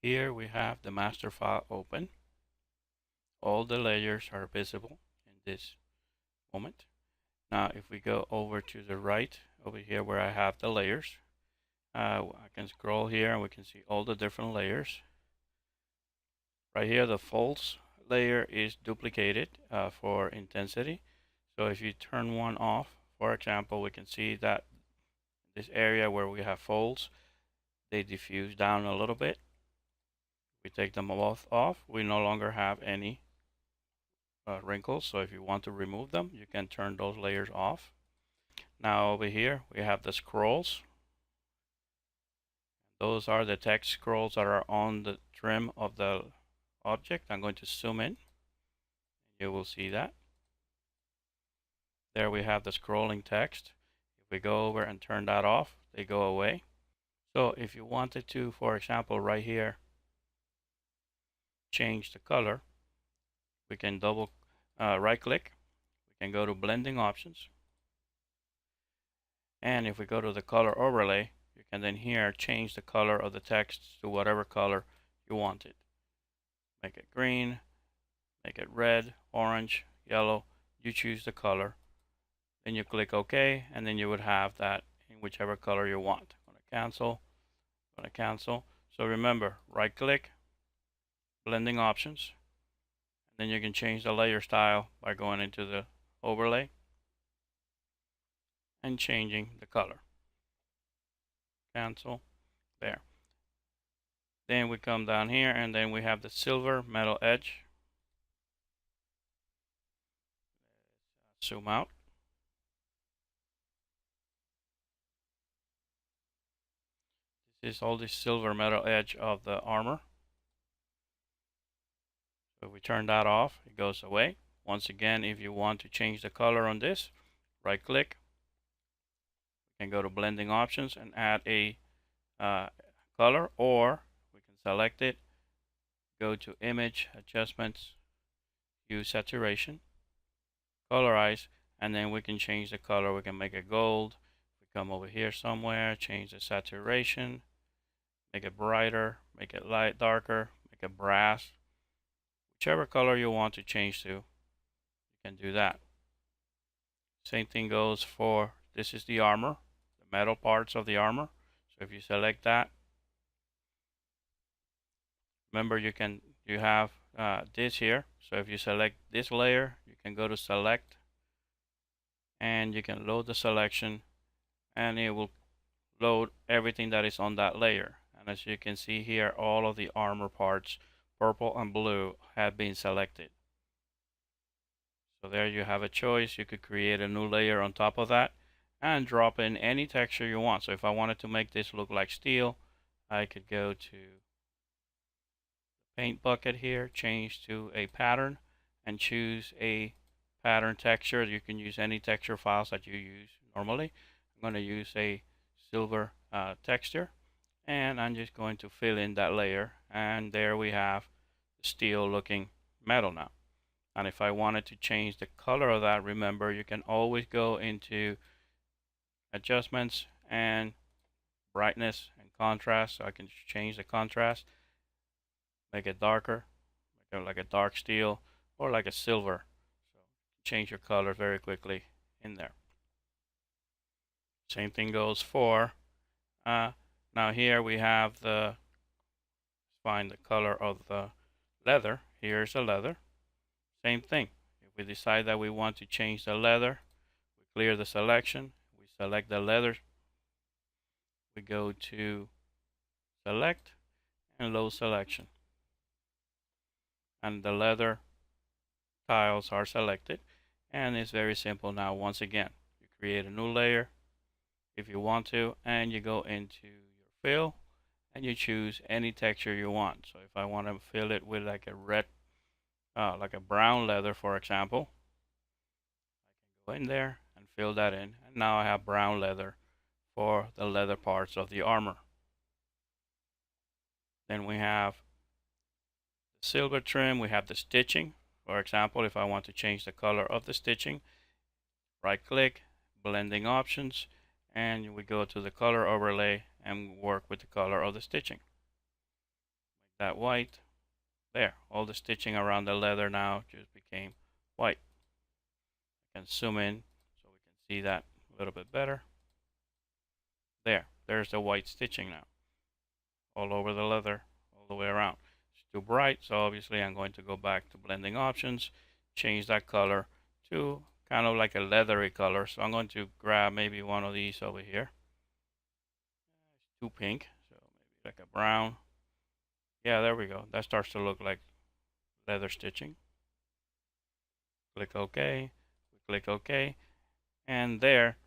Here we have the master file open. All the layers are visible in this moment. Now if we go over to the right, over here where I have the layers, I can scroll here and we can see all the different layers. Right here, the false layer is duplicated for intensity. So if you turn one off, for example, we can see that this area where we have folds, they diffuse down a little bit. We take them both off, we no longer have any wrinkles. So if you want to remove them, you can turn those layers off. Now over here, we have the scrolls. Those are the text scrolls that are on the trim of the object. I'm going to zoom in. You will see that. There we have the scrolling text. If we go over and turn that off, they go away. So if you wanted to, for example, right here, change the color, we can right click. We can go to blending options. And if we go to the color overlay, you can then here change the color of the text to whatever color you want it. Make it green, make it red, orange, yellow. You choose the color. Then you click OK, and then you would have that in whichever color you want. I'm going to cancel. So remember, right click, blending options, and then you can change the layer style by going into the overlay and changing the color. Cancel, there. Then we come down here and then we have the silver metal edge. Zoom out. This is all the silver metal edge of the armor. So if we turn that off, it goes away. Once again, if you want to change the color on this, right click, we can go to blending options and add a color, or we can select it, go to image adjustments, use saturation, colorize, and then we can change the color. We can make it gold. We come over here somewhere, change the saturation, make it brighter, make it light, darker, make it brass. Whichever color you want to change to, you can do that. Same thing goes for, this is the armor, the metal parts of the armor. So if you select that, remember you have this here. So if you select this layer, you can go to select and you can load the selection and it will load everything that is on that layer. And as you can see here, all of the armor parts, purple and blue, have been selected. So there you have a choice. You could create a new layer on top of that and drop in any texture you want. So if I wanted to make this look like steel, I could go to paint bucket here, change to a pattern, and choose a pattern texture. You can use any texture files that you use normally. I'm going to use a silver texture, and I'm just going to fill in that layer, and there we have steel looking metal now. And if I wanted to change the color of that, remember you can always go into adjustments and brightness and contrast. So I can change the contrast, make it darker, make it like a dark steel or like a silver. So change your color very quickly in there. Same thing goes for now here we have find the color of the leather. Here's the leather. Same thing. If we decide that we want to change the leather, we clear the selection, we select the leather, we go to select and load selection, and the leather tiles are selected, and it's very simple now. Once again, you create a new layer if you want to, and you go into your fill and you choose any texture you want. So if I want to fill it with like a red, like a brown leather, for example, I can go in there and fill that in, and now I have brown leather for the leather parts of the armor. Then we have the silver trim, we have the stitching. For example, if I want to change the color of the stitching, right click, blending options, and we go to the color overlay and work with the color of the stitching. that white. There, all the stitching around the leather now just became white. I can zoom in so we can see that a little bit better. There's the white stitching now, all over the leather, all the way around. It's too bright, so obviously I'm going to go back to blending options, change that color to kind of like a leathery color. So I'm going to grab maybe one of these over here. It's too pink, so maybe like a brown. Yeah, there we go. That starts to look like leather stitching. Click OK. We click OK. And there.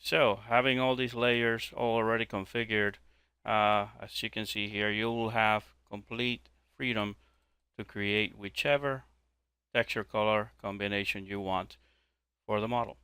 So having all these layers already configured, as you can see here, you will have complete freedom to create whichever texture color combination you want for the model.